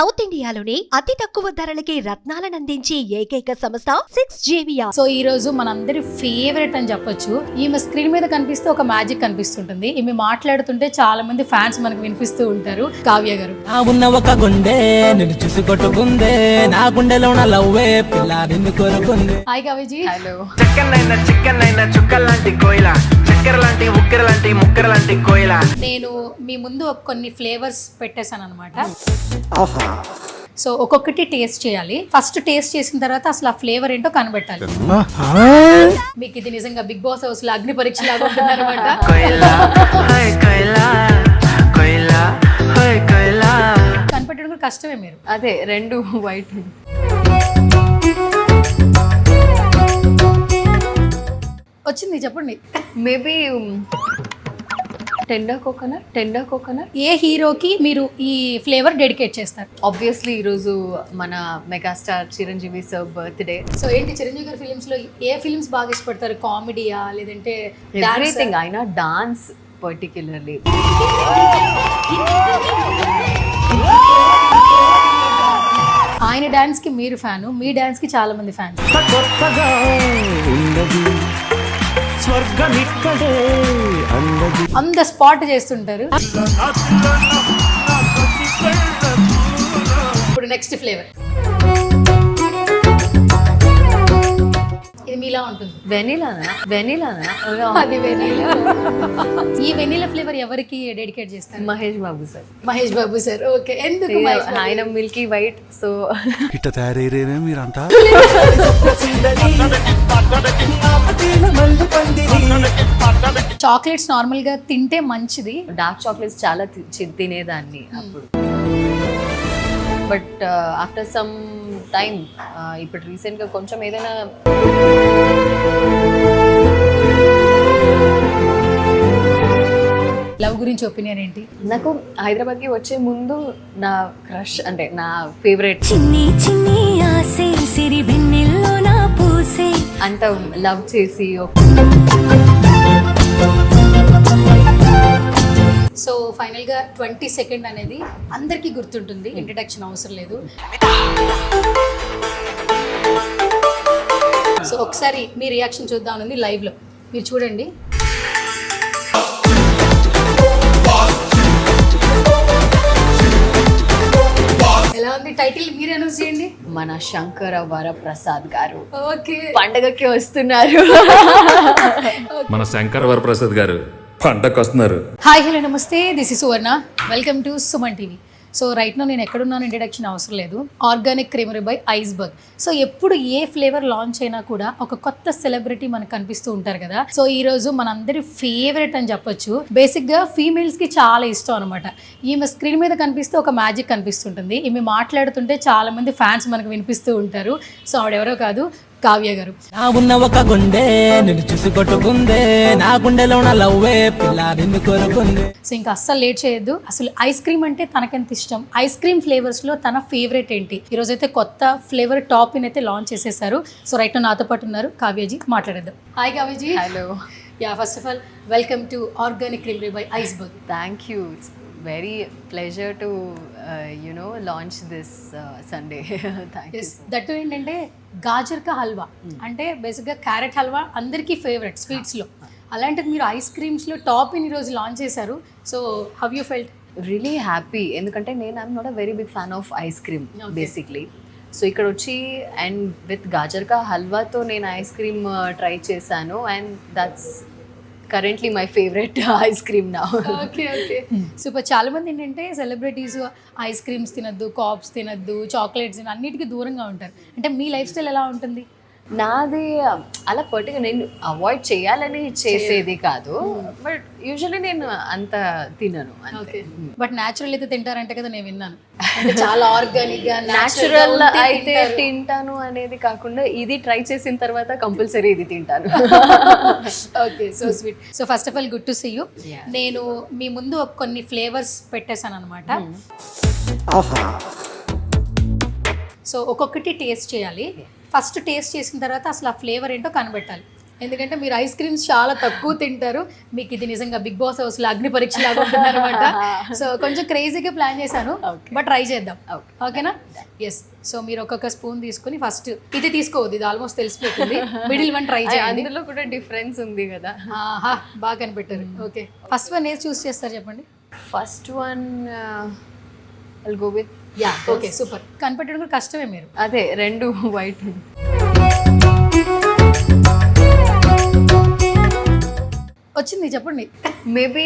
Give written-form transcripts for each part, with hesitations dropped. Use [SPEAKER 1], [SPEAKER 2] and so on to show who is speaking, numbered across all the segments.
[SPEAKER 1] South ఇండియాలోని అతి తక్కువ ధరలకి రత్నాలనందించే ఏకైక సంస్థ 6JVR.
[SPEAKER 2] సో ఈ రోజు మనందరి ఫేవరెట్ అని చెప్పొచ్చు. ఈమె స్క్రీన్ మీద కనిపిస్తే ఒక మ్యాజిక్ కనిపిస్తుంటుంది. ఈమె మాట్లాడుతుంటే చాలా మంది ఫ్యాన్స్ మనకు వినిపిస్తూ ఉంటారు. కావ్య గారు.
[SPEAKER 3] నా ఉన్న ఒక గుండె నిన్ను చూసి కొట్టుకుందే, నా గుండెలో ఉన్న లవ్వే పిల్ల నిన్ను కోరుకుంది.
[SPEAKER 2] హాయ్ కావ్యజీ.
[SPEAKER 4] హలో. చికెన్ చుక్కల్లాంటి కోయిల, చక్కెర లాంటి ఉక్కెర లాంటి ముక్కెర లాంటి కోయిల.
[SPEAKER 2] నేను మీ ముందు కొన్ని ఫ్లేవర్స్ పెట్టేశాను అనమాట. సో ఒక్కొక్కటి టేస్ట్ చేయాలి. ఫస్ట్ టేస్ట్ చేసిన తర్వాత అసలు ఆ ఫ్లేవర్ ఏంటో కనబెట్టాలి. మీకు ఇది నిజంగా బిగ్ బాస్ హౌస్ లో అగ్ని పరీక్ష లాగా ఉంటుంది అనమాట. కనిపెట్టడం కూడా కష్టమే. మీరు
[SPEAKER 5] అదే రెండు వైట్
[SPEAKER 2] వచ్చింది చెప్పండి.
[SPEAKER 5] Maybe tender coconut.
[SPEAKER 2] ఏ హీరోకి మీరు ఈ ఫ్లేవర్ డెడికేట్ చేస్తారు?
[SPEAKER 5] ఆబ్వియస్లీ ఈరోజు మన megastar Chiranjeevi sir birthday.
[SPEAKER 2] So ఏంటి చిరంజీవి గారి ఫిలిమ్స్ లో ఏ ఫిలిమ్స్ బాగా ఇష్టపడతారు? కామెడీయా లేదంటే
[SPEAKER 5] ఎవ్రీథింగ్. అయినా డాన్స్ పర్టిక్యులర్లీ.
[SPEAKER 2] ఆయన డాన్స్ కి మీరు ఫ్యాను, మీ డాన్స్ కి చాలా మంది ఫ్యాన్స్. అంత స్పాట్ చేస్తుంటారు. ఇప్పుడు నెక్స్ట్ ఫ్లేవర్ ఇది మీలా ఉంటుంది.
[SPEAKER 5] వెనీలానా
[SPEAKER 2] అది వెనీలా. ఈ వెనీలా ఫ్లేవర్ ఎవరికి డెడికేట్ చేస్తారు?
[SPEAKER 5] మహేష్ బాబు సార్.
[SPEAKER 2] ఓకే. ఎందుకు?
[SPEAKER 5] ఆయన మిల్కీ వైట్. సో
[SPEAKER 6] ఇట్ట తయారయ్యేనే మీరంతా.
[SPEAKER 2] చాక్లెట్స్ నార్మల్ గా తింటే మంచిది.
[SPEAKER 5] డార్క్ చాక్లెట్స్ చాలా తినేదాన్ని అప్పుడు. బట్ ఆఫ్టర్ సమ్ టైమ్ ఇప్పుడు రీసెంట్గా కొంచెం ఏదైనా
[SPEAKER 2] లవ్ గురించి ఒపీనియన్ ఏంటి?
[SPEAKER 5] నాకు హైదరాబాద్కి వచ్చే ముందు నా క్రష్ అంటే నా ఫేవరెట్ అంత లవ్ చేసి.
[SPEAKER 2] సో ఫైనల్ గా 22nd అనేది అందరికీ గుర్తుంటుంది. ఇంట్రడక్షన్ అవసరం లేదు. సో ఒకసారి మీ రియాక్షన్ చూద్దామని లైవ్ లో మీరు చూడండి. ఎలా ఉంది? టైటిల్ మీరు అనౌన్స్ చేయండి.
[SPEAKER 5] మన శంకర వరప్రసాద్ గారు
[SPEAKER 2] ఓకే
[SPEAKER 5] పండగకి వస్తున్నారు.
[SPEAKER 7] మన శంకర్ వరప్రసాద్ గారు పండగకి వస్తున్నారు.
[SPEAKER 2] హాయ్ హలో నమస్తే, this is Suvarna. Welcome to Suman TV. So right now నేను ఎక్కడున్నాను ఇంట్రడక్షన్ అవసరం లేదు. Organic creamery by Iceberg. So ఎప్పుడు ఏ ఫ్లేవర్ లాంచ్ అయినా కూడా ఒక కొత్త సెలబ్రిటీ మనకు కనిపిస్తూ ఉంటారు కదా. సో ఈ రోజు మనందరి ఫేవరెట్ అని చెప్పొచ్చు. బేసిక్ గా ఫీమేల్స్ కి చాలా ఇష్టం అనమాట. ఈమె స్క్రీన్ మీద కనిపిస్తే ఒక మ్యాజిక్ కనిపిస్తుంటుంది. ఈమె మాట్లాడుతుంటే చాలా మంది ఫ్యాన్స్ మనకు వినిపిస్తూ ఉంటారు. సో ఆవిడెవరో కాదు, కావ్య గారు.
[SPEAKER 3] నా ఉన్న ఒక గుండె నిన్ను చూసి కొట్టుకుందే, నా గుండెలో ఉన్న లవ్వే పిల్ల నిన్ను కోరుకుంది.
[SPEAKER 2] సో ఇంకా అస్సలు లేట్ చేయొద్దు. అసలు ఐస్ క్రీమ్ అంటే తనకెంత ఇష్టం, ఐస్ క్రీమ్ ఫ్లేవర్స్ లో తన ఫేవరెట్ ఏంటి, ఈ రోజు అయితే కొత్త ఫ్లేవర్ టాప్ ఇన్ అయితే లాంచ్ చేసేసారు. సో రైట్ నాతో పాటు ఉన్నారు కావ్యజీ. మాట్లాడేద్దాం. Hi Kavyaji.
[SPEAKER 5] Hello.
[SPEAKER 2] Yeah, first of all welcome to organic creamery by Iceberg.
[SPEAKER 5] Thank you. It's very pleasure to launch this sundae. Thank you.
[SPEAKER 2] That ఏంటంటే గాజర్ కా హల్వా అంటే బేసిక్గా క్యారెట్ హల్వా అందరికీ ఫేవరెట్ స్వీట్స్లో. అలాంటిది మీరు ఐస్ క్రీమ్స్లో టాప్ ఇన్ ఈరోజు లాంచ్ చేశారు. So how you felt?
[SPEAKER 5] Really happy. ఎందుకంటే నేను I'm not a very big fan of ice cream basically. So ఇక్కడ వచ్చి అండ్ విత్ గాజర్ కా హల్వాతో నేను ఐస్ క్రీమ్ ట్రై చేశాను and that's currently my favourite ice cream నా.
[SPEAKER 2] Okay okay super. చాలా మంది ఏంటంటే సెలబ్రిటీస్ ఐస్ క్రీమ్స్ తినద్దు, కాప్స్ తినద్దు, చాక్లెట్స్ అన్నిటికీ దూరంగా ఉంటారు. అంటే మీ లైఫ్ స్టైల్ ఎలా ఉంటుంది?
[SPEAKER 5] నాది అలా పర్టికులర్ నేను అవాయిడ్ చేయాలని చేసేది కాదు. బట్ యూజువల్లీ నేను అంత తినను.
[SPEAKER 2] ఓకే. బట్ న్యాచురల్ అయితే తింటారంటే కదా నేను విన్నాను. అంటే చాలా ఆర్గానిక్ గా
[SPEAKER 5] న్యాచురల్ అయితే తింటాను అనేది కాకుండా ఇది ట్రై చేసిన తర్వాత కంపల్సరీ ఇది తింటాను.
[SPEAKER 2] Okay, so sweet. So first of all good to see you. నేను మీ ముందు కొన్ని ఫ్లేవర్స్ పెట్టేశాను అనమాట. సో ఒక్కొక్కటి టేస్ట్ చేయాలి. ఫస్ట్ టేస్ట్ చేసిన తర్వాత అసలు ఆ ఫ్లేవర్ ఏంటో కనబెట్టాలి. ఎందుకంటే మీరు ఐస్ క్రీమ్స్ చాలా తక్కువ తింటారు. మీకు ఇది నిజంగా బిగ్ బాస్ హౌస్లో అగ్ని పరీక్ష లాగా ఉంటుంది అనమాట. సో కొంచెం క్రేజీగా ప్లాన్ చేశాను, బట్ ట్రై చేద్దాం. ఓకేనా? ఎస్. సో మీరు ఒక్కొక్క స్పూన్ తీసుకుని ఫస్ట్ ఇది తీసుకోవద్దు, ఇది ఆల్మోస్ట్ తెలిసిపోతుంది. మిడిల్ వన్ ట్రై చేయండి.
[SPEAKER 5] అందులో కూడా డిఫరెన్స్ ఉంది కదా.
[SPEAKER 2] ఆహా, బాగా కనిపెట్టారు. ఓకే, ఫస్ట్ వన్ ఏది చూస్ చేస్తారు చెప్పండి.
[SPEAKER 5] First one I'll go with
[SPEAKER 2] yeah, okay, super. కనిపెట్టడం కూడా కష్టమే. మీరు
[SPEAKER 5] అదే రెండు వైట్.
[SPEAKER 2] వచ్చింది చెప్పండి.
[SPEAKER 5] Maybe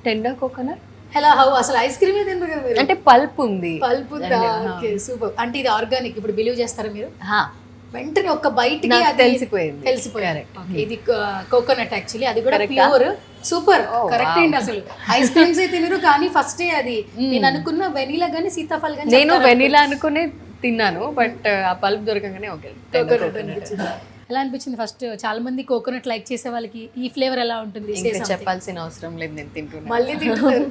[SPEAKER 5] tender coconut.
[SPEAKER 2] Hello, how అసలు ఐస్ క్రీమ్ తింటారు కదా మీరు?
[SPEAKER 5] అంటే పల్ప్ ఉంది.
[SPEAKER 2] పల్పు ఉందా? Okay, super. అంటే ఇది ఆర్గానిక్. ఇప్పుడు బిలీవ్ చేస్తారా మీరు?
[SPEAKER 5] హా,
[SPEAKER 2] వెంటనే ఒక బయటికి
[SPEAKER 5] నాకు
[SPEAKER 2] అది
[SPEAKER 5] తెలిసిపోయింది.
[SPEAKER 2] తెలిసిపోయారు. ఇది కోకోనట్ యాక్చువల్లీ, అది కూడా ప్యూర్. సూపర్, కరెక్ట్ ఏంటి అసలు. ఐస్ క్రీమ్స్ తినరు కానీ ఫస్ట్ అది నేను అనుకున్న వెనీలా గానీ సీతాఫల్ గానీ.
[SPEAKER 5] నేను వెనీలా అనుకునే తిన్నాను, బట్ ఆ పల్ప్ దొరకగానే ఓకే
[SPEAKER 2] కోకోనట్ అనిపించింది. ఎలా అనిపించింది? ఫస్ట్ చాలా మంది కోకోనట్ లైక్ చేసే వాళ్ళకి ఈ ఫ్లేవర్ ఎలా ఉంటుంది?
[SPEAKER 5] ఇంకా చెప్పాల్సిన అవసరం లేదు, నేను తింటున్నాను.
[SPEAKER 2] మళ్ళీ తింటున్నారు.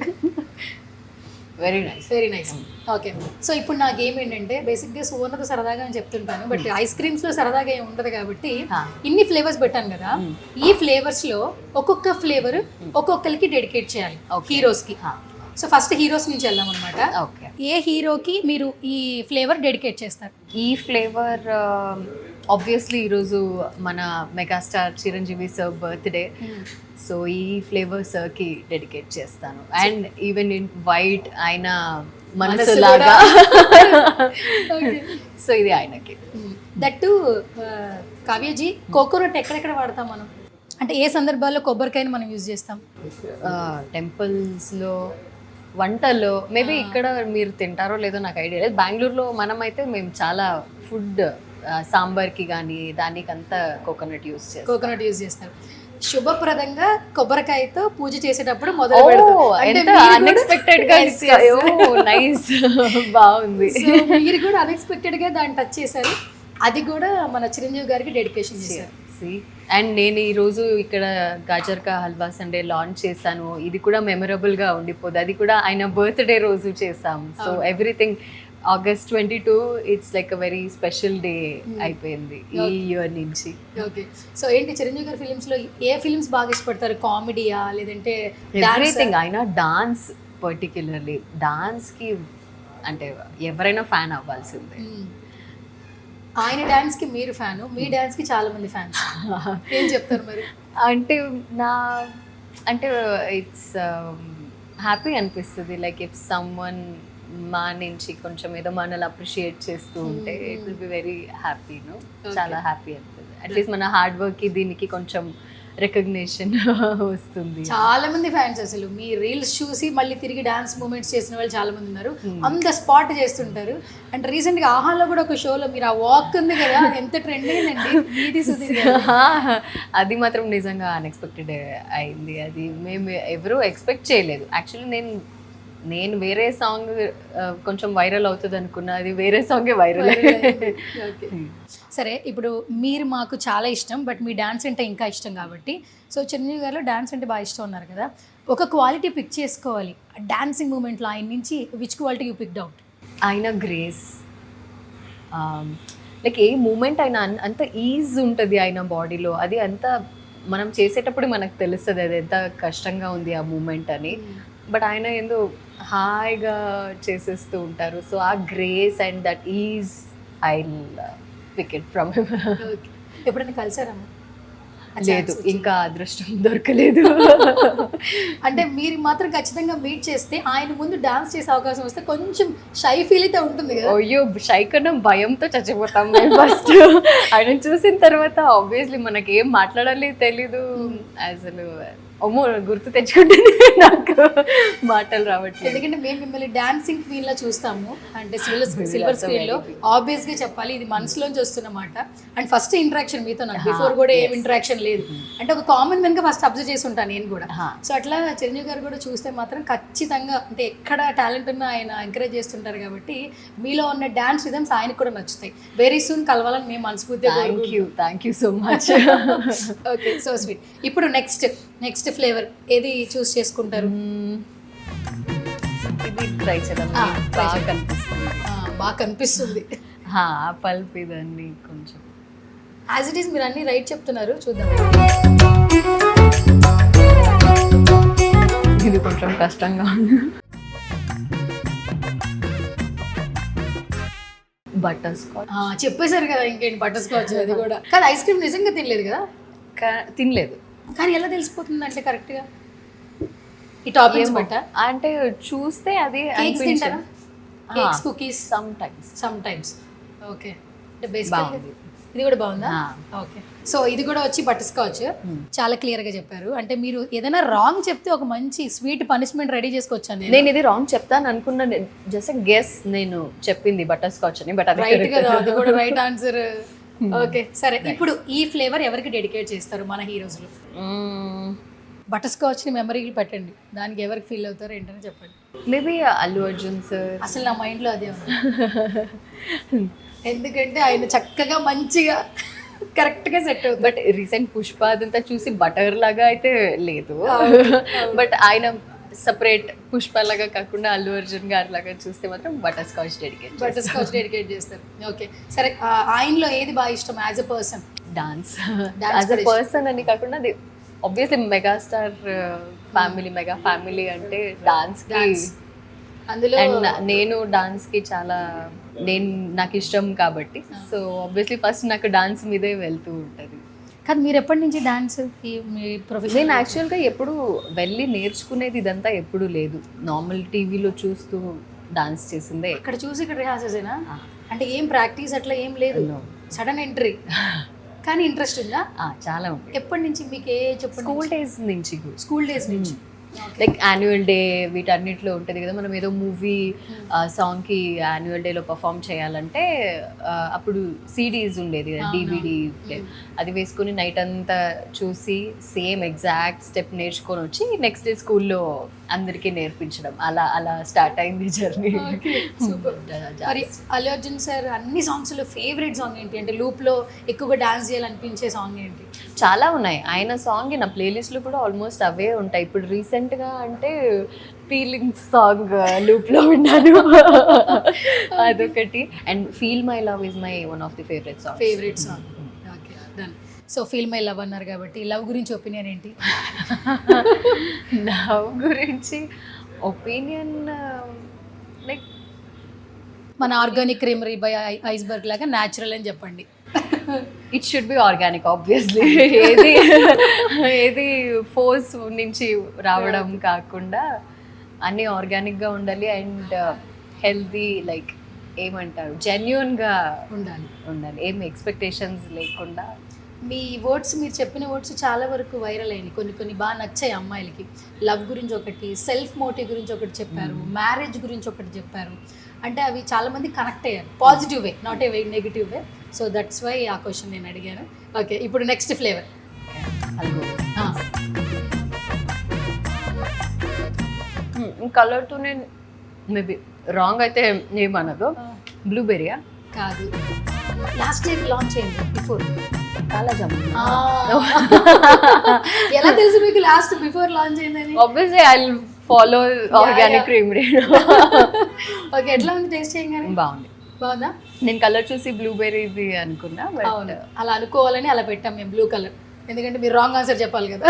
[SPEAKER 5] Very nice,
[SPEAKER 2] very nice. Okay, so ఇప్పుడు నా గేమ్ ఏంటంటే బేసిక్గా సువర్ణతో సరదాగా అని చెప్తుంటాను, బట్ ఐస్ క్రీమ్స్ లో సరదాగా ఏమి ఉండదు కాబట్టి ఇన్ని ఫ్లేవర్స్ పెట్టాను కదా, ఈ ఫ్లేవర్స్ లో ఒక్కొక్క ఫ్లేవర్ ఒక్కొక్కరికి డెడికేట్ చేయాలి హీరోస్ కి. సో ఫస్ట్ హీరోస్ నుంచి వెళ్దాం అనమాట.
[SPEAKER 5] ఓకే,
[SPEAKER 2] ఏ హీరోకి మీరు ఈ ఫ్లేవర్ డెడికేట్ చేస్తారు?
[SPEAKER 5] ఈ ఫ్లేవర్ ఆబ్వియస్లీ ఈరోజు మన megastar Chiranjeevi sir birthday, so ఈ ఫ్లేవర్ సార్కి డెడికేట్ చేస్తాను. అండ్ ఈవెన్ ఇన్ వైట్ ఆయన మనసులాగా, సో ఇది ఆయనకి.
[SPEAKER 2] దట్టు కావ్యజీ, కోకోనట్ ఎక్కడెక్కడ వాడతాం మనం? అంటే ఏ సందర్భాల్లో కొబ్బరికాయని మనం యూజ్ చేస్తాం?
[SPEAKER 5] టెంపుల్స్లో, వంటల్లో. మేబీ ఇక్కడ మీరు తింటారో లేదో నాకు ఐడియా లేదు. బెంగళూరులో మనమైతే మేము చాలా ఫుడ్ సాంబార్కి కానీ దానికంతా కోకోనట్ యూజ్ చేస్తాం.
[SPEAKER 2] కోకోనట్ యూజ్ చేస్తారు. శుభప్రదంగా కొబ్బరికాయతో పూజ చేసేటప్పుడు మొదలు పెడతాం. అంటే
[SPEAKER 5] అన్ఎక్స్పెక్టెడ్ గా నైస్, బాగుంది.
[SPEAKER 2] మీరు కూడా అన్ఎక్స్పెక్టెడ్ గా దాన్ని టచ్ చేశారు. అది కూడా మన చిరంజీవి గారికి డెడికేషన్ చేశారు.
[SPEAKER 5] అండ్ నేను ఈరోజు ఇక్కడ గాజర్ కా హల్వా సండే లాంచ్ చేశాను. ఇది కూడా మెమరబుల్ గా ఉండిపోదు. అది కూడా ఆయన బర్త్డే రోజు చేసాం. So everything August 22 it's like a very special day అయిపోయింది ఈ ఇయర్ నుంచి.
[SPEAKER 2] ఓకే, సో ఏంటి చిరంజీవి గారి ఫిలిమ్స్ లో ఏ ఫిలిమ్స్ బాగా ఇష్టపడతారు? కామెడీయా లేదంటే
[SPEAKER 5] ఎవ్రీథింగ్? ఆయన డాన్స్, పర్టిక్యులర్లీ డాన్స్ కి అంటే ఎవరైనా ఫ్యాన్ అవ్వాల్సిందే.
[SPEAKER 2] ఆయన డాన్స్ కి మీరు ఫ్యాను, మీ డాన్స్ కి చాలా మంది ఫ్యాన్స్. ఏం చెప్తారు మరి?
[SPEAKER 5] అంటే ఇట్స్ హ్యాపీ అనిపిస్తుంది. లైక్ ఇఫ్ సమ్వన్ మా నుంచి కొంచెం ఏదో మనల్ని అప్రిషియేట్ చేస్తూ ఉంటే it will be very happy. చాలా హ్యాపీ అనిపిస్తుంది. అట్లీస్ట్ మన హార్డ్ వర్క్ కి దీనికి కొంచెం రికగ్నిషన్ వస్తుంది.
[SPEAKER 2] చాలా మంది ఫ్యాన్స్ అసలు మీ రీల్స్ చూసి మళ్ళీ తిరిగి డాన్స్ మూమెంట్స్ చేసిన వాళ్ళు చాలా మంది ఉన్నారు. ఆన్ ద స్పాట్ చేస్తుంటారు. అండ్ రీసెంట్ గా ఆహాలో కూడా ఒక షోలో మీరు ఆ వాక్ ఉంది కదా, ఎంత ట్రెండ్ అయిందండి.
[SPEAKER 5] అది మాత్రం నిజంగా అన్ఎక్స్పెక్టెడ్ అయింది. అది మేము ఎవరూ ఎక్స్పెక్ట్ చేయలేదు. యాక్చువల్లీ నేను వేరే సాంగ్ కొంచెం వైరల్ అవుతుంది అనుకున్నా, అది వేరే సాంగే వైరల్.
[SPEAKER 2] సరే, ఇప్పుడు మీరు మాకు చాలా ఇష్టం, బట్ మీ డాన్స్ అంటే ఇంకా ఇష్టం కాబట్టి, సో చిరంజీవి గారిలో డాన్స్ అంటే బాగా ఇష్టం ఉన్నారు కదా, ఒక క్వాలిటీ పిక్ చేసుకోవాలి డాన్సింగ్ మూమెంట్లో ఆయన నుంచి, which quality you picked out?
[SPEAKER 5] ఆయన గ్రేస్, లైక్ ఏ మూమెంట్ అయినా అంత ఈజ్ ఉంటుంది ఆయన బాడీలో. అది అంత మనం చేసేటప్పుడు మనకు తెలుస్తుంది అది ఎంత కష్టంగా ఉంది ఆ మూమెంట్ అని. బట్ ఆయన ఏందో హాయిగా చేసేస్తూ ఉంటారు. సో ఆ grace and that is I pick it from him.
[SPEAKER 2] ఎప్పుడైనా కలిసారమ్మా?
[SPEAKER 5] లేదు, ఇంకా అదృష్టం దొరకలేదు.
[SPEAKER 2] అంటే మీరు మాత్రం ఖచ్చితంగా మీట్ చేస్తే ఆయన ముందు డాన్స్ చేసే అవకాశం వస్తే కొంచెం షై ఫీల్ అయితే ఉంటుంది కదా?
[SPEAKER 5] అయ్యో, షై కన్నా భయంతో చచ్చిపోతాం ఫస్ట్. ఆయన చూసిన తర్వాత ఆబ్వియస్లీ మనకి ఏం మాట్లాడాలి తెలీదు. అసలు అమ్మో, గుర్తు తెచ్చుకుంటుంది నాకు మాటలు రావట్లేదు.
[SPEAKER 2] ఎందుకంటే మేము మిమ్మల్ని డాన్సింగ్ క్వీన్ లా చూస్తాము. అంటే సిల్వర్ స్క్రీన్ లో ఆబ్వియస్ గా చెప్పాలి, ఇది మనసులోంచి వస్తున్న మాట. అండ్ ఫస్ట్ ఇంటరాక్షన్ మీతో నాకు బిఫోర్ కూడా ఏం ఇంటరాక్షన్ లేదు. అంటే ఒక కామన్ కనుక ఫస్ట్ అబ్జర్వ్ చేసి ఉంటాను నేను కూడా. సో అట్లా చిరంజీవి గారు కూడా చూస్తే మాత్రం ఖచ్చితంగా అంటే ఎక్కడ టాలెంట్ ఉన్నా ఆయన ఎంకరేజ్ చేస్తుంటారు కాబట్టి మీలో ఉన్న డాన్స్ రిథమ్స్ ఆయనకు కూడా నచ్చుతాయి. వెరీ సూన్ కలవాలని మేము మనస్ఫూర్తిగా.
[SPEAKER 5] Thank you so much.
[SPEAKER 2] Okay, so sweet. ఇప్పుడు నెక్స్ట్ ఫ్లేవర్ ఏది చూస్ చేసుకుంటారు?
[SPEAKER 5] ఇది ట్రై చేద్దాం. బాగా కనిపిస్తుంది.
[SPEAKER 2] బాగా కనిపిస్తుంది.
[SPEAKER 5] పల్ప్ ఇదండి కొంచెం
[SPEAKER 2] యాజ్ ఇట్ ఈస్ మీరు అన్ని రైట్ చెప్తున్నారు, చూద్దాం.
[SPEAKER 5] ఇది కొంచెం కష్టంగా ఉంది. బటర్ స్కాచ్
[SPEAKER 2] చెప్పేశారు కదా, ఇంకేంటి బటర్ స్కాచ్ అది కూడా కాదు. ఐస్ క్రీమ్ నిజంగా తినలేదు కదా,
[SPEAKER 5] తినలేదు.
[SPEAKER 2] కానీ ఎలా తెలిసిపోతుంది అంటే కరెక్ట్గా ఈ టాపింగ్స్ బట్ట?
[SPEAKER 5] అంటే చూస్తే అది
[SPEAKER 2] కేక్స్ తింటారా? Cakes, cookies
[SPEAKER 5] some
[SPEAKER 2] times.
[SPEAKER 5] Times
[SPEAKER 2] okay, అంటే బేసిక్
[SPEAKER 5] బాగుంది.
[SPEAKER 2] ఇది కూడా బాగుందా? ఓకే. సో ఇది కూడా వచ్చి బటర్ స్కాచ్. చాలా క్లియర్ గా చెప్పారు. అంటే మీరు ఏదైనా రాంగ్ చెప్తే ఒక మంచి స్వీట్ పనిష్మెంట్ రెడీ చేసుకోవచ్చాను.
[SPEAKER 5] నేను ఇది రాంగ్ చెప్తాను అనుకున్నా, జస్ట్ గెస్ నేను చెప్పింది బటర్ స్కాచ్ అని, బట్ అది
[SPEAKER 2] రైట్ కదా, అది కూడా రైట్ ఆన్సర్. ఓకే సరే, ఇప్పుడు ఈ ఫ్లేవర్ ఎవరికి డెడికేట్ చేస్తారు మన హీరోస్లో? బటర్ స్కాచ్ ని మెమరీలు పెట్టండి, దానికి ఎవరికి ఫీల్ అవుతారో ఏంటని చెప్పండి.
[SPEAKER 5] Maybe Allu Arjun sir.
[SPEAKER 2] అసలు నా మైండ్లో అదే ఉంది. ఎందుకంటే ఆయన చక్కగా మంచిగా కరెక్ట్గా సెట్ అవుతుంది.
[SPEAKER 5] బట్ రీసెంట్ పుష్ప అదంతా చూసి బటర్ లాగా అయితే లేదు, బట్ ఆయన సపరేట్ పుష్ప లాగా కాకుండా అల్లు అర్జున్ గారి లాగా చూస్తే మాత్రం బటర్ స్కాచ్
[SPEAKER 2] డెడికేట్ చేస్తారు. ఓకే సరే, ఆయనలో ఏది బాగా ఇష్టం as a person?
[SPEAKER 5] Dance. As a person అని కాకుండా అది obviously megastar family, mega family అంటే డాన్స్
[SPEAKER 2] అందులో.
[SPEAKER 5] అండ్ నేను డాన్స్ కి చాలా నాకు ఇష్టం కాబట్టి, సో ఆబ్వియస్లీ ఫస్ట్ నాకు డాన్స్ మీదే వెళ్తూ ఉంటుంది.
[SPEAKER 2] కాదు, మీరు ఎప్పటి నుంచి డాన్స్ మీ ప్రొఫెషన్?
[SPEAKER 5] నేను యాక్చువల్గా ఎప్పుడు వెళ్ళి నేర్చుకునేది ఇదంతా ఎప్పుడు లేదు, నార్మల్ టీవీలో చూస్తూ డాన్స్ చేసిందే.
[SPEAKER 2] ఇక్కడ చూసి ఇక్కడ రిహార్సల్సేనా? అంటే ఏం ప్రాక్టీస్ అట్లా ఏం లేదు, సడన్ ఎంట్రీ. కానీ ఇంట్రెస్ట్ ఉందా?
[SPEAKER 5] చాలా ఉంది.
[SPEAKER 2] ఎప్పటి నుంచి మీకు? ఏ చెప్పండి.
[SPEAKER 5] స్కూల్ డేస్ నుంచి.
[SPEAKER 2] స్కూల్ డేస్ నుంచి.
[SPEAKER 5] లైక్ యాన్యువల్ డే వీటన్నిటిలో ఉంటుంది కదా, మనం ఏదో మూవీ సాంగ్కి యాన్యువల్ డేలో పర్ఫామ్ చేయాలంటే అప్పుడు సిడీస్ ఉండేది కదా, DVD ప్లే, అది వేసుకుని నైట్ అంతా చూసి సేమ్ ఎగ్జాక్ట్ స్టెప్ నేర్చుకొని వచ్చి నెక్స్ట్ డే స్కూల్లో అందరికీ నేర్పించడం, అలా స్టార్ట్ అయింది జర్నీ.
[SPEAKER 2] మరి అల్లు అర్జున్ సార్ అన్ని సాంగ్స్లో ఫేవరెట్ సాంగ్ ఏంటి? అంటే లూప్లో ఎక్కువగా డాన్స్ చేయాలనిపించే సాంగ్ ఏంటి?
[SPEAKER 5] చాలా ఉన్నాయి. ఆయన సాంగ్ నా ప్లేలిస్ట్లో కూడా ఆల్మోస్ట్ అవే ఉంటాయి. ఇప్పుడు రీసెంట్గా అంటే ఫీలింగ్స్ సాంగ్ లూప్లో ఉన్నాను, అదొకటి. And feel my love is my one of the favourite song.
[SPEAKER 2] Okay done. So feel my love అన్నారు కాబట్టి లవ్ గురించి ఒపీనియన్ ఏంటి?
[SPEAKER 5] లవ్ గురించి ఒపీనియన్ లైక్
[SPEAKER 2] మన ఆర్గానిక్ క్రీమరీ బై ఐస్బర్గ్ లాగా న్యాచురల్ అని చెప్పండి.
[SPEAKER 5] It should be organic obviously. ఏది ఫోర్స్ నుంచి రావడం కాకుండా అన్నీ ఆర్గానిక్గా ఉండాలి. అండ్ హెల్తీ, లైక్ ఏమంటారు, జెన్యున్గా ఉండాలి, ఏం ఎక్స్పెక్టేషన్స్ లేకుండా.
[SPEAKER 2] మీ వర్డ్స్, మీరు చెప్పిన వర్డ్స్ చాలా వరకు వైరల్ అయినాయి, కొన్ని బాగా నచ్చాయి అమ్మాయిలకి. లవ్ గురించి ఒకటి, సెల్ఫ్ మోటివ్ గురించి ఒకటి చెప్పారు, మ్యారేజ్ గురించి ఒకటి చెప్పారు. అంటే అవి చాలామంది కనెక్ట్ అయ్యారు, positive way, not a negative way. So that's why ఆ క్వశ్చన్ నేను అడిగాను. ఓకే, ఇప్పుడు నెక్స్ట్ ఫ్లేవర్.
[SPEAKER 5] కలర్తో నేను మేబీ రాంగ్ అయితే ఏమనదు, బ్లూబెర్రీయా?
[SPEAKER 2] కాదు, లాస్ట్ ఇయర్ లాంచ్ అయింది, బిఫోర్.
[SPEAKER 5] కాలాజామున్.
[SPEAKER 2] ఎలా తెలుసు మీకు లాస్ట్ బిఫోర్ లాంచ్ అయిందని?
[SPEAKER 5] Obviously I will follow organic creamery.
[SPEAKER 2] Okay, ఎట్లా ఉంది టేస్ట్ చేయగానే? బాగుందా?
[SPEAKER 5] నేను కలర్ చూసి బ్లూబెర్రీది అనుకున్నా.
[SPEAKER 2] అవును, అలా అనుకోవాలని అలా పెట్టాం మేము బ్లూ కలర్, ఎందుకంటే మీరు రాంగ్ ఆన్సర్ చెప్పాలి కదా.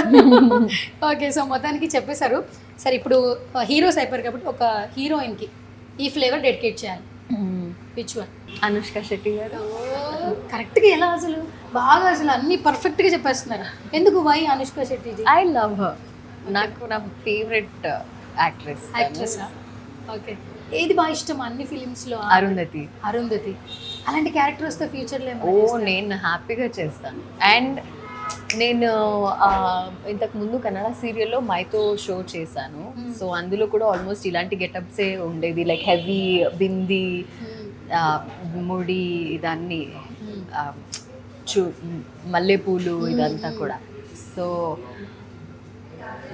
[SPEAKER 2] ఓకే, సో మొత్తానికి చెప్పేశారు. సరే, ఇప్పుడు హీరోస్ అయిపోయారు కాబట్టి ఒక హీరోయిన్కి ఈ ఫ్లేవర్ డెడికేట్ చేయాలి. Which one?
[SPEAKER 5] అనుష్క శెట్టి గారు.
[SPEAKER 2] కరెక్ట్గా ఎలా అసలు బాగా అసలు అన్ని పర్ఫెక్ట్గా చెప్పేస్తున్నారు. ఎందుకు why Anushka Shetty?
[SPEAKER 5] I love her, నాకు నా ఫేవరెట్ యాక్ట్రెస్.
[SPEAKER 2] ఓకే, ఏది బాగా ఇష్టం అన్ని ఫిలిమ్స్లో?
[SPEAKER 5] అరుంధతి.
[SPEAKER 2] అలాంటి క్యారెక్టర్ వస్తే ఫ్యూచర్లో
[SPEAKER 5] నేను హ్యాపీగా చేస్తాను. అండ్ నేను ఇంతకు ముందు కన్నడ సీరియల్లో మైతో షో చేశాను. సో అందులో కూడా ఆల్మోస్ట్ ఇలాంటి గెటప్సే ఉండేది, లైక్ హెవీ బింది, ముడి, ఇదన్నీ మల్లెపూలు, ఇదంతా కూడా. సో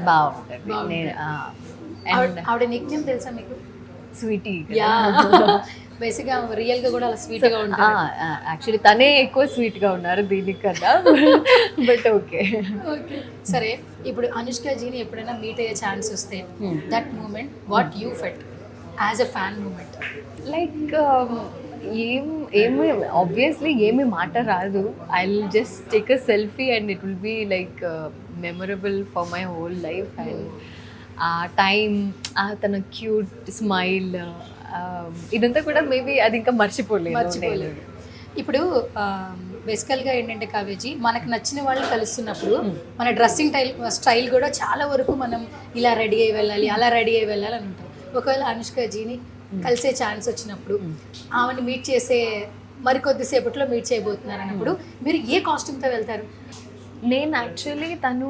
[SPEAKER 5] బాగుంటుంది.
[SPEAKER 2] ఆవిడ నిక్నేమ్ తెలుసా మీకు?
[SPEAKER 5] స్వీటీ.
[SPEAKER 2] బేసిక్గా రియల్గా కూడా అలా స్వీట్గా ఉంటారు.
[SPEAKER 5] యాక్చువల్లీ తనే ఎక్కువ స్వీట్గా ఉన్నారు దీనికన్నా, బట్ ఓకే.
[SPEAKER 2] సరే, ఇప్పుడు అనుష్క జీని ఎప్పుడైనా మీట్ అయ్యే ఛాన్స్ వస్తే that moment what you felt as a fan moment?
[SPEAKER 5] Like ఏమి ఆబ్వియస్లీ ఏమి మాట రాదు. I will just take a selfie and it will be like memorable for my whole life. And ఆ టైం, తన cute smile, ఇదంతా కూడా maybe అది ఇంకా మర్చిపోలేదు.
[SPEAKER 2] ఇప్పుడు బేసికల్గా ఏంటంటే కావేజీ, మనకు నచ్చిన వాళ్ళు కలుస్తున్నప్పుడు మన డ్రెస్సింగ్ స్టైల్ కూడా చాలా వరకు మనం ఇలా రెడీ అయ్యి వెళ్ళాలి, అలా రెడీ అయ్యి వెళ్ళాలి అని ఉంటాం. ఒకవేళ అనుష్కజీని కలిసే ఛాన్స్ వచ్చినప్పుడు, ఆమెను మీట్ చేసే మరికొద్దిసేపట్లో మీట్ చేయబోతున్నారు అన్నప్పుడు మీరు ఏ కాస్ట్యూమ్తో వెళ్తారు?
[SPEAKER 5] నేను యాక్చువల్లీ తను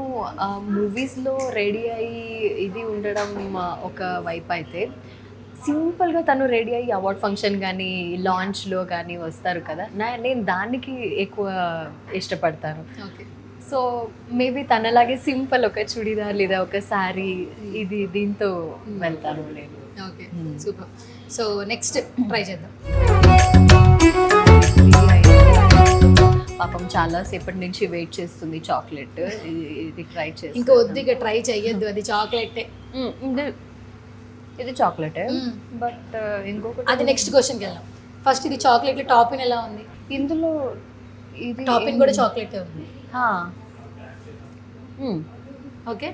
[SPEAKER 5] మూవీస్లో రెడీ అయ్యి ఇది ఉండడం ఒక వైపు అయితే, సింపుల్గా తను రెడీ అయ్యి అవార్డ్ ఫంక్షన్ కానీ లాంచ్లో కానీ వస్తారు కదా, నేను దానికి ఎక్కువ ఇష్టపడతాను.
[SPEAKER 2] ఓకే.
[SPEAKER 5] సో మేబీ తనలాగే సింపుల్ ఒక చుడిదార్ లేదా ఒక శారీ దీంతో వెళ్తాను నేను.
[SPEAKER 2] Okay, super. So next try చేద్దాం.
[SPEAKER 5] పాపం చాలా సేపటి నుంచి వెయిట్ చేస్తుంది చాక్లెట్, ఇది ట్రై చేసి.
[SPEAKER 2] ఇంకా వద్దు, ఇక ట్రై చెయ్యొద్దు, అది చాక్లెటే.
[SPEAKER 5] ఇది చాక్లెటే, బట్ ఇంకొకటి
[SPEAKER 2] అది నెక్స్ట్ క్వశ్చన్కి వెళ్దాం. ఫస్ట్ ఇది చాక్లెట్ టాపిన్ ఎలా ఉంది?
[SPEAKER 5] ఇందులో ఇది
[SPEAKER 2] టాపిన్ కూడా చాక్లెటే ఉంది. ఓకే.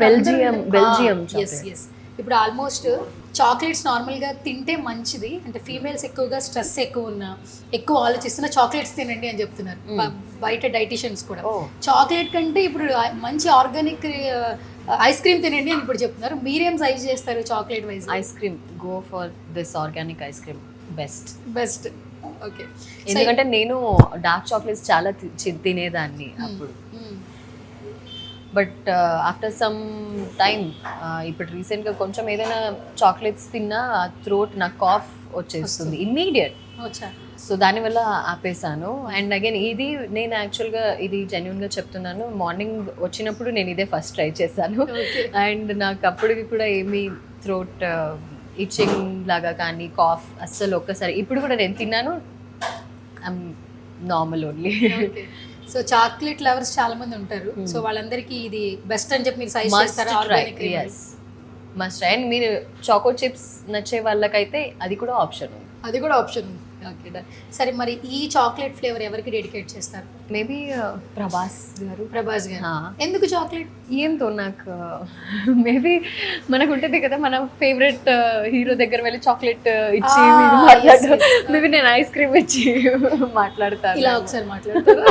[SPEAKER 5] Belgium
[SPEAKER 2] yes yes. ఇప్పుడు ఆల్మోస్ట్ చాక్లెట్స్ నార్మల్గా తింటే మంచిది అంటే, ఫీమేల్స్ ఎక్కువగా స్ట్రెస్ ఎక్కువ ఉన్నా, ఎక్కువ ఆలోచిస్తున్నా చాక్లెట్స్ తినండి అని చెప్తున్నారు బయట డైటీషియన్స్ కూడా. చాక్లెట్ కంటే ఇప్పుడు మంచి ఆర్గానిక్ ఐస్ క్రీమ్ తినండి అని ఇప్పుడు చెప్తున్నారు. మీరేం సజెస్ట్ చేస్తారు chocolate wise?
[SPEAKER 5] Ice cream, go for this organic ice cream, best.
[SPEAKER 2] Okay.
[SPEAKER 5] ఎందుకంటే నేను డార్క్ చాక్లెట్స్ చాలా తినేదాన్ని అప్పుడు, బట్ ఆఫ్టర్ సమ్ టైమ్ ఇప్పుడు రీసెంట్గా కొంచెం ఏదైనా చాక్లెట్స్ తిన్నా థ్రోట్ నాకు కాఫ్ వచ్చేస్తుంది ఇమ్మీడియట్. సో దానివల్ల ఆపేసాను. అండ్ అగైన్ ఇది నేను యాక్చువల్గా ఇది జెన్యున్గా చెప్తున్నాను, మార్నింగ్ వచ్చినప్పుడు నేను ఇదే ఫస్ట్ ట్రై చేశాను. అండ్ నాకు అప్పటికి కూడా ఏమీ థ్రోట్ ఇచ్చింగ్ లాగా కానీ కాఫ్ అస్సలు ఒక్కసారి, ఇప్పుడు కూడా నేను తిన్నాను, I'm normal only.
[SPEAKER 2] So chocolate lovers చాలా మంది ఉంటారు, సో వాళ్ళందరికీ ఇది బెస్ట్ అని చెప్పి మీరు సజెస్ట్ చేస్తారా? Organic
[SPEAKER 5] must try. అండ్ మీరు చాకో చిప్స్ నచ్చే వాళ్ళకైతే అది కూడా ఆప్షన్ ఉంది.
[SPEAKER 2] ఉంది. Okay, done. సరే, మరి ఈ చాక్లెట్ ఫ్లేవర్ ఎవరికి డెడికేట్ చేస్తారు?
[SPEAKER 5] మేబీ ప్రభాస్ గారు.
[SPEAKER 2] ఎందుకు చాక్లెట్?
[SPEAKER 5] ఏంతో నాకు మేబీ మనకు ఉంటుంది కదా, మన ఫేవరెట్ హీరో దగ్గర వెళ్ళి చాక్లెట్ ఇచ్చి మాట్లాడతారు. మేబీ నేను ఐస్ క్రీమ్ ఇచ్చి మాట్లాడతాను.
[SPEAKER 2] ఇలా ఒకసారి మాట్లాడతారు.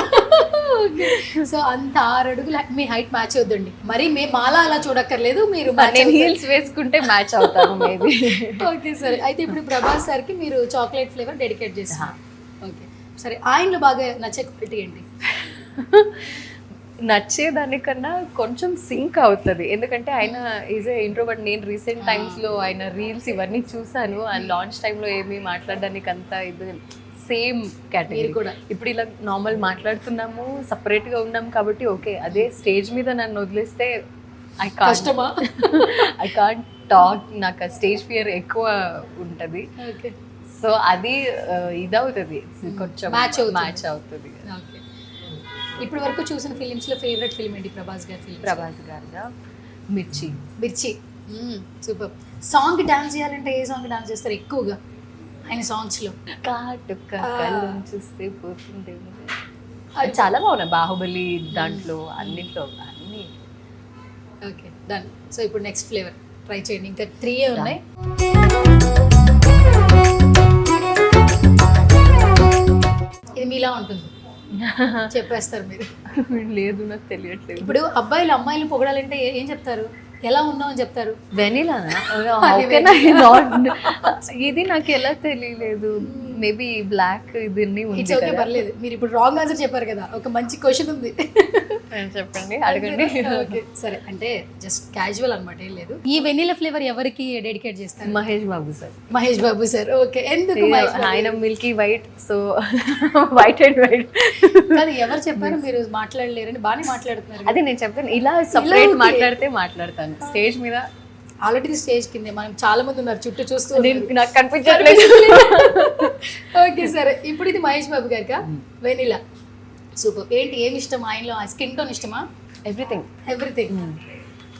[SPEAKER 2] సో అంత 6 అడుగులు మీ హైట్ మ్యాచ్ అవుతుంది. మరి మేము మాలా అలా చూడక్కర్లేదు, మీరు
[SPEAKER 5] హీల్స్ వేసుకుంటే మ్యాచ్ అవుతాను మేబీ.
[SPEAKER 2] ఓకే, సరే. అయితే ఇప్పుడు ప్రభాస్ సార్కి మీరు చాక్లెట్ ఫ్లేవర్ డెడికేట్ చేస్తారు. ఓకే, సరే. ఆయనలో బాగా నచ్చే క్వాలిటీ ఏంటి?
[SPEAKER 5] నచ్చేదానికన్నా కొంచెం సింక్ అవుతుంది, ఎందుకంటే ఆయన ఈజ్ ఏ ఇంట్రోవర్ట్. నేను రీసెంట్ టైమ్స్లో ఆయన రీల్స్ ఇవన్నీ చూసాను, ఆయన లాంచ్ టైంలో ఏమీ మాట్లాడడానికి అంతా ఇది సేమ్ కేటగిరీ కూడా. ఇప్పుడు ఇలా నార్మల్ మాట్లాడుతున్నాము, సపరేట్గా ఉన్నాము కాబట్టి ఓకే. అదే స్టేజ్ మీద నన్ను వదిలేస్తే ఐ కాంట్ టాక్, నాకు స్టేజ్ ఫియర్ ఎక్కువ ఉంటుంది. సో అది ఇదవుతుంది, కొంచెం మ్యాచ్ అవుతుంది.
[SPEAKER 2] ఓకే. ఇప్పటి వరకు చూసిన ఫిలిమ్స్లో ఫేవరెట్ ఫిల్మ్ ఏంటి ప్రభాస్ గారి ఫిల్మ్?
[SPEAKER 5] ప్రభాస్ గారిగా మిర్చి.
[SPEAKER 2] సూపర్. సాంగ్ డాన్స్ చేయాలంటే ఏ సాంగ్ డాన్స్ చేస్తారు ఎక్కువగా ఆయన సాంగ్స్లో?
[SPEAKER 5] కాటుక కళ్ళం చూస్తే పోతుంది, అది చాలా బాగున్నాయి. బాహుబలి దాంట్లో అన్నిట్లో అన్ని.
[SPEAKER 2] Okay, done. సో ఇప్పుడు నెక్స్ట్ ఫ్లేవర్ ట్రై చేయండి. ఇంకా 3 ఉన్నాయి. ఇది మీలా ఉంటుంది, చెప్పేస్తారు మీరు.
[SPEAKER 5] లేదు, నాకు తెలియట్లేదు.
[SPEAKER 2] ఇప్పుడు అబ్బాయిలు అమ్మాయిలు పొగడాలంటే ఏం చెప్తారు? ఎలా ఉన్నావు అని చెప్తారు.
[SPEAKER 5] వెనిలా ఇది నాకు ఎలా తెలియలేదు. మేబీ బ్లాక్ ఇది
[SPEAKER 2] ఇట్స్ ఓకే, పర్లేదు. మీరు ఇప్పుడు రాంగ్ ఆన్సర్ చెప్పారు కదా, ఒక మంచి క్వశ్చన్ ఉంది.
[SPEAKER 5] చెప్పండి, అడగండి.
[SPEAKER 2] ఓకే, సరే. అంటే జస్ట్ క్యాజువల్ అనమాట, ఏం లేదు. ఈ వెనిలా ఫ్లేవర్ ఎవరికి డెడికేట్ చేస్తారు?
[SPEAKER 5] మహేష్ బాబు సార్.
[SPEAKER 2] ఓకే, ఎందుకు?
[SPEAKER 5] ఆయన Milky white, so white and white.
[SPEAKER 2] కాదు, ఎవరు చెప్పారు మీరు మాట్లాడలేరని? బాగానే మాట్లాడుతున్నారు.
[SPEAKER 5] అదే నేను చెప్పాను, ఇలా సపరేట్ మాట్లాడితే మాట్లాడతాను. స్టేజ్ మీద
[SPEAKER 2] ఆల్రెడీ స్టేజ్ కింద మనం చాలా మంది ఉన్నారు చుట్టూ చూస్తూ,
[SPEAKER 5] నాకు కనిపించట్లేదు.
[SPEAKER 2] ఓకే, సరే. ఇప్పుడు ఇది మహేష్ బాబు గారికా వెనిలా? సూపర్. ఏంటి, ఏమి ఇష్టం ఆయనలో? స్కిన్ టోన్ ఇష్టమా? ఎవ్రీథింగ్.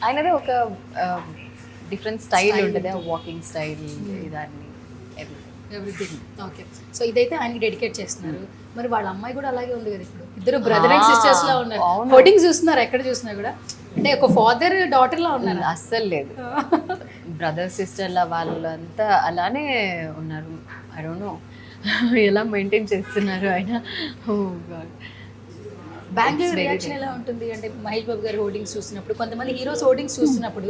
[SPEAKER 5] ఆయనదే ఒక డిఫరెంట్ స్టైల్ ఉంటుంది, వాకింగ్ స్టైల్, ఇదాన్ని.
[SPEAKER 2] ఎవ్రీథింగ్. ఓకే, సో ఇదైతే ఆయనకి డెడికేట్ చేస్తున్నారు. మరి వాళ్ళ అమ్మాయి కూడా అలాగే ఉంది కదా ఇప్పుడు, ఇద్దరు బ్రదర్ అండ్ సిస్టర్స్ లా ఉన్నారు. హోర్డింగ్స్ చూస్తున్నారు ఎక్కడ చూసినా కూడా, అంటే ఒక ఫాదర్ డాటర్ లా ఉన్నారు.
[SPEAKER 5] అస్సలు లేదు, బ్రదర్ సిస్టర్ల వాళ్ళంతా అలానే ఉన్నారు. ఐ డోంట్ నో ఎలా మెయింటైన్ చేస్తున్నారు ఆయన. ఓ గాడ్.
[SPEAKER 2] బెంగళూరు రియాక్షన్ ఎలా ఉంటుంది అంటే మహేష్ బాబు గారు హోర్డింగ్స్ చూస్తున్నప్పుడు, కొంతమంది హీరోస్ హోర్డింగ్స్ చూస్తున్నప్పుడు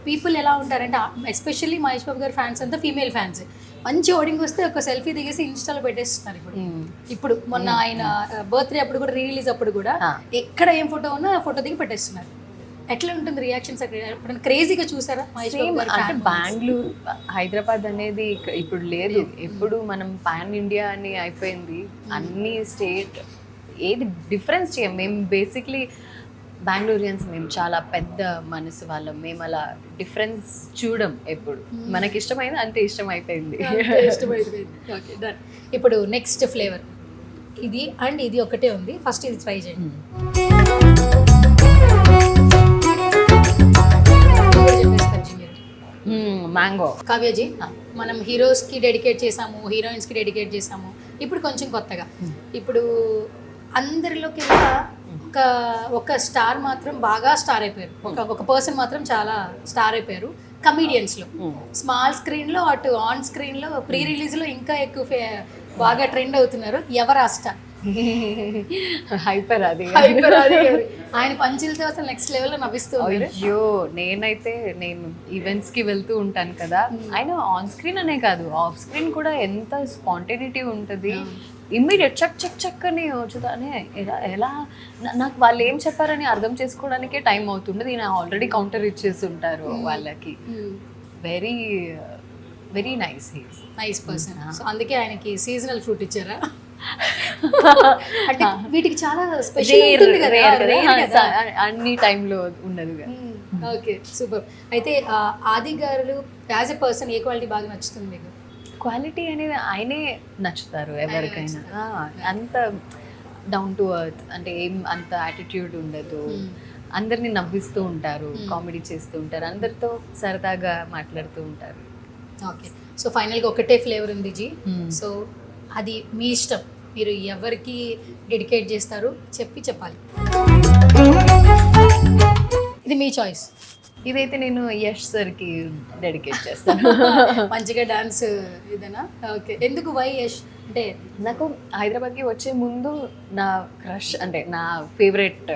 [SPEAKER 2] పీపుల్ ఎలా ఉంటారంటే, ఎస్పెషల్లీ మహేష్ బాబు గారి ఫ్యాన్స్ అంతా ఫీమేల్ ఫ్యాన్స్, మంచి హోర్డింగ్ వస్తే ఒక సెల్ఫీ దిగేసి ఇన్స్టాలో పెట్టేస్తున్నారు. ఇప్పుడు మొన్న ఆయన బర్త్డే అప్పుడు కూడా, రిలీజ్ అప్పుడు కూడా ఎక్కడ ఏం ఫోటో ఉన్నా ఆ ఫోటో దిగి పెట్టేస్తున్నారు. ఎట్లా ఉంటుంది రియాక్షన్స్ అక్కడ? ఎప్పుడైనా క్రేజీగా చూసారా మహేష్ బాబు గారి
[SPEAKER 5] అంటే బెంగళూరు హైదరాబాద్ అనేది ఇప్పుడు లేదు, ఎప్పుడు మనం పాన్ ఇండియా అని అయిపోయింది. అన్ని స్టేట్ ఏది డిఫరెన్స్ చేయం మేము. బేసిక్లీ బెంగళూరియన్స్ మేము చాలా పెద్ద మనసు వాళ్ళం, మేము అలా డిఫరెన్స్ చూడం ఎప్పుడు. మనకి ఇష్టమైంది అంతే ఇష్టం అయిపోయింది.
[SPEAKER 2] Okay done. ఇప్పుడు నెక్స్ట్ ఫ్లేవర్ ఇది అండ్ ఇది ఒకటే ఉంది, ఫస్ట్ ఇది ట్రై చేయండి.
[SPEAKER 5] మ్యాంగో.
[SPEAKER 2] కావ్యజీ, మనం హీరోస్కి డెడికేట్ చేసాము, హీరోయిన్స్కి డెడికేట్ చేసాము. ఇప్పుడు కొంచెం కొత్తగా, ఇప్పుడు అందరిలోకి ఒక స్టార్ మాత్రం బాగా స్టార్ అయిపోయారు, ఒక పర్సన్ మాత్రం చాలా స్టార్ అయిపోయారు కమీడియన్స్లో. స్మాల్ స్క్రీన్లో అటు ఆన్ స్క్రీన్లో ప్రీ రిలీజ్లో ఇంకా ఎక్కువ బాగా ట్రెండ్ అవుతున్నారు. ఎవరు ఆ స్టార్?
[SPEAKER 5] హైపర్ అది.
[SPEAKER 2] ఆయన పంచులతో అసలు నెక్స్ట్ లెవెల్లో నవ్విస్తూ ఉన్నారు.
[SPEAKER 5] అయ్యో, నేను ఈవెంట్స్ కి వెళ్తూ ఉంటాను కదా, ఆయన ఆన్ స్క్రీన్ అనే కాదు ఆఫ్ స్క్రీన్ కూడా ఎంత స్పాంటేనిటీ ఉంటుంది. ఇమ్మీడియట్ చక్ చక్ చక్ అని వచ్చుతానే ఎలా నాకు వాళ్ళు ఏం చెప్పారని అర్థం చేసుకోవడానికే టైం అవుతుండదు. ఈయన ఆల్రెడీ కౌంటర్ ఇచ్చేసి ఉంటారు వాళ్ళకి. Very very nice
[SPEAKER 2] person. So అందుకే ఆయనకి సీజనల్ ఫ్రూట్ ఇచ్చారా? అంటే వీటికి చాలా స్పెషల్
[SPEAKER 5] అన్ని టైంలో ఉండదు.
[SPEAKER 2] Okay super. అయితే ఆది గారు as a person A quality బాగా నచ్చుతుంది మీకు?
[SPEAKER 5] క్వాలిటీ అనేది ఆయనే నచ్చుతారు ఎవరికైనా. అంత డౌన్ టు ఎర్త్, అంటే ఏం అంత యాటిట్యూడ్ ఉండదు. అందరినీ నవ్విస్తూ ఉంటారు, కామెడీ చేస్తూ ఉంటారు, అందరితో సరదాగా మాట్లాడుతూ ఉంటారు.
[SPEAKER 2] ఓకే, సో ఫైనల్గా ఒకటే ఫ్లేవర్ ఉంది జీ. సో అది మీ ఇష్టం, మీరు ఎవరికి డెడికేట్ చేస్తారు చెప్పాలి. ఇది మీ చాయిస్.
[SPEAKER 5] ఇదైతే నేను యష్ సార్కి డెడికేట్ చేస్తాను.
[SPEAKER 2] మంచిగా డాన్స్ ఇదేనా? ఓకే, ఎందుకు వై యష్? అంటే
[SPEAKER 5] నాకు హైదరాబాద్కి వచ్చే ముందు నా క్రష్, అంటే నా ఫేవరెట్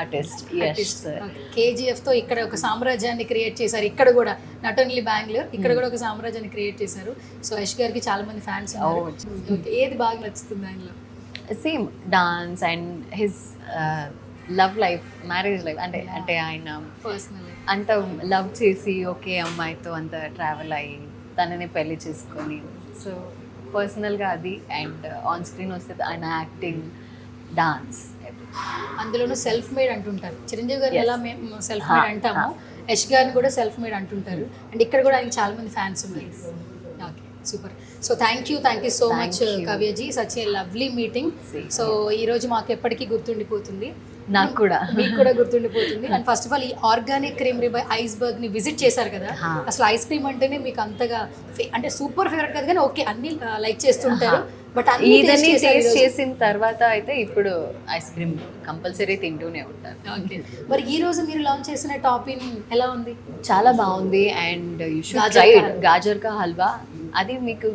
[SPEAKER 5] ఆర్టిస్ట్ యష్ సార్.
[SPEAKER 2] కేజీఎఫ్తో ఇక్కడ ఒక సామ్రాజ్యాన్ని క్రియేట్ చేశారు. ఇక్కడ కూడా నాట్ ఓన్లీ బెంగళూరు, ఇక్కడ కూడా ఒక సామ్రాజ్యాన్ని క్రియేట్ చేశారు. సో యష్ గారికి చాలా మంది ఫ్యాన్స్ ఉన్నారు. ఏది బాగా నచ్చుతుంది ఆయనలో?
[SPEAKER 5] Same dance and his love life, marriage life. అంటే ఆయన
[SPEAKER 2] పర్సనల్
[SPEAKER 5] అంత లవ్ చేసి ఒకే అమ్మాయితో అంత ట్రావెల్ అయ్యి తనని పెళ్లి చేసుకొని, సో పర్సనల్గా అది. అండ్ ఆన్ స్క్రీన్ వస్తే ఆయన యాక్టింగ్, డాన్స్,
[SPEAKER 2] అందులోనూ సెల్ఫ్ మేడ్ అంటుంటారు. చిరంజీవి గారు ఎలా మేము సెల్ఫ్ మేడ్ అంటామో, యష్ గారిని కూడా సెల్ఫ్ మేడ్ అంటుంటారు. అండ్ ఇక్కడ కూడా ఆయనకి చాలా మంది ఫ్యాన్స్ ఉన్నారు. Okay super. So thank you so much Kavyaji, such a lovely meeting. So ఈరోజు మాకు ఎప్పటికీ గుర్తుండిపోతుంది,
[SPEAKER 5] నాకు కూడా,
[SPEAKER 2] మీకు కూడా గుర్తుండిపోతుంది. అండ్ ఫస్ట్ ఆఫ్ ఆల్ ఈ ఆర్గానిక్ క్రీమరీ బై ఐస్బర్గ్ ని విజిట్ చేశారు కదా, అసలు ఐస్ క్రీమ్ అంటేనే మీకు అంతగా అంటే సూపర్ ఫేవరెట్ కదా, కానీ ఓకే అన్ని లైక్ చేస్తుంటారు. బట్
[SPEAKER 5] ఇదన్నీ టేస్ట్ చేసిన తర్వాత అయితే ఇప్పుడు ఐస్ క్రీమ్ కంపల్సరీ తింటూనే ఉంటారు.
[SPEAKER 2] ఓకే, మరి ఈ రోజు మీరు లాంచ్ చేసిన టాపిన్ ఎలా ఉంది?
[SPEAKER 5] చాలా బాగుంది. And you should try it. Gajar ka halwa, అది మీకు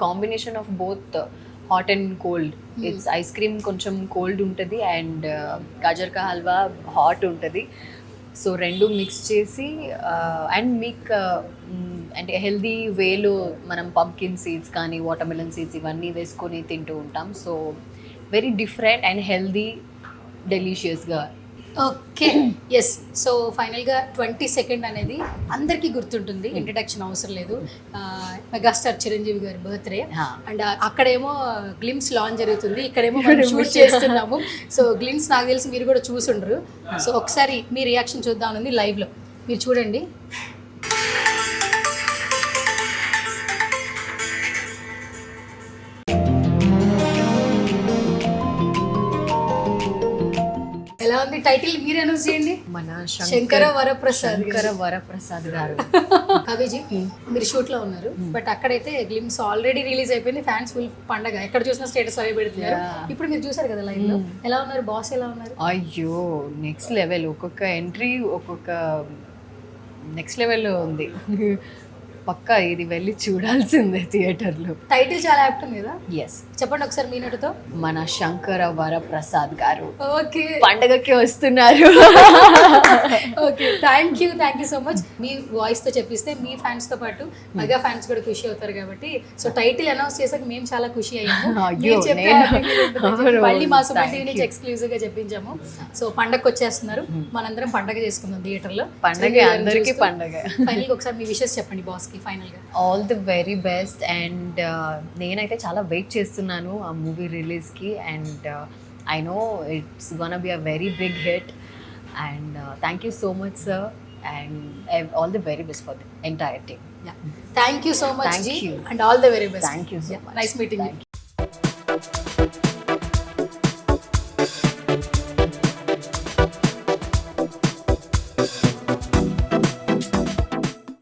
[SPEAKER 5] combination of both hot and cold. It's ice cream కొంచెం కోల్డ్ ఉంటుంది అండ్ గాజర్ కా హల్వా హాట్ ఉంటుంది. సో రెండు మిక్స్ చేసి అండ్ మీకు అంటే హెల్దీ వేలో మనం పంకిన్ సీడ్స్ కానీ వాటర్మెలన్ సీడ్స్ ఇవన్నీ వేసుకొని తింటూ ఉంటాం. So very different and healthy, డెలిషియస్గా.
[SPEAKER 2] Okay yes. సో ఫైనల్గా 22nd అనేది అందరికీ గుర్తుంటుంది, ఇంట్రడక్షన్ అవసరం లేదు. మెగాస్టార్ చిరంజీవి గారి బర్త్డే. అండ్ అక్కడేమో గ్లిమ్స్ లాంచ్ జరుగుతుంది, ఇక్కడేమో మనం షూట్ చేస్తున్నాము. సో గ్లిమ్స్ నాకు తెలిసి మీరు కూడా చూసుండ్రు. సో ఒకసారి మీ రియాక్షన్ చూద్దామని లైవ్లో మీరు చూడండి. ఎలా ఉంది టైటిల్ మీరు అనౌన్స్ చేయండి.
[SPEAKER 5] మన
[SPEAKER 2] శంకర వరప్రసాద్
[SPEAKER 5] శంకర వరప్రసాద్ గారు.
[SPEAKER 2] కవిజీ మీరు షూట్ లో ఉన్నారు, బట్ అక్కడైతే గ్లిమ్స్ ఆల్రెడీ రిలీజ్ అయిపోయింది. ఫ్యాన్స్ ఫుల్ పండగ, ఎక్కడ చూసినా స్టేటస్ అవి పెడుతున్నారు. ఇప్పుడు మీరు చూసారు కదా లైవ్ లో, ఎలా ఉన్నారు బాస్, ఎలా ఉన్నారు?
[SPEAKER 5] అయ్యో నెక్స్ట్ లెవెల్, ఒక్కొక్క ఎంట్రీ ఒక్కొక్క నెక్స్ట్ లెవెల్లో ఉంది. పక్కా ఇది వెళ్ళి చూడాల్సిందే థియేటర్లో.
[SPEAKER 2] టైటిల్ చాలా యాప్ట్ ఉంది కదా,
[SPEAKER 5] ఎస్,
[SPEAKER 2] చెప్పండి ఒకసారి మీ నటుతో.
[SPEAKER 5] మన శంకర వరప్రసాద్ గారు
[SPEAKER 2] ఓకే,
[SPEAKER 5] పండగకి వస్తున్నారు.
[SPEAKER 2] Okay, thank you so much. Me voice తో చెప్పిస్తే మీ ఫ్యాన్స్ తో పాటు మెగా ఫ్యాన్స్ కూడా ఖుషి అవుతారు కాబట్టి, సో టైటిల్ అనౌన్స్ చేసాక మేము చాలా ఖుషి అయ్యాము.
[SPEAKER 5] అయ్యో,
[SPEAKER 2] మీరు చెప్తే
[SPEAKER 5] నేను-
[SPEAKER 2] happy feel ఉంటుంది అని చెప్పి మళ్ళీ మా సుమన్
[SPEAKER 5] Thank
[SPEAKER 2] టీవీ
[SPEAKER 5] you.
[SPEAKER 2] నుంచి ఎక్స్క్లూజివ్ గా చెప్పించాము. సో పండగకి వచ్చేస్తున్నారు, మనందరం పండగ చేసుకుందాం థియేటర్ లో.
[SPEAKER 5] పండగ అందరికీ పండగ.
[SPEAKER 2] ఫైనల్ ఒకసారి మీ విషెస్ చెప్పండి బాస్ కి ఫైనల్ గా.
[SPEAKER 5] All the very best. And నేనైతే చాలా వెయిట్ చేస్తున్నాను ఆ మూవీ రిలీజ్కి. And I know it's gonna be a very big hit. And thank you so much sir. And all the very best for the entire team.
[SPEAKER 2] Thank you so much
[SPEAKER 5] Thank
[SPEAKER 2] ji,
[SPEAKER 5] you.
[SPEAKER 2] And all the very best.
[SPEAKER 5] Thank you so much.
[SPEAKER 2] Nice meeting.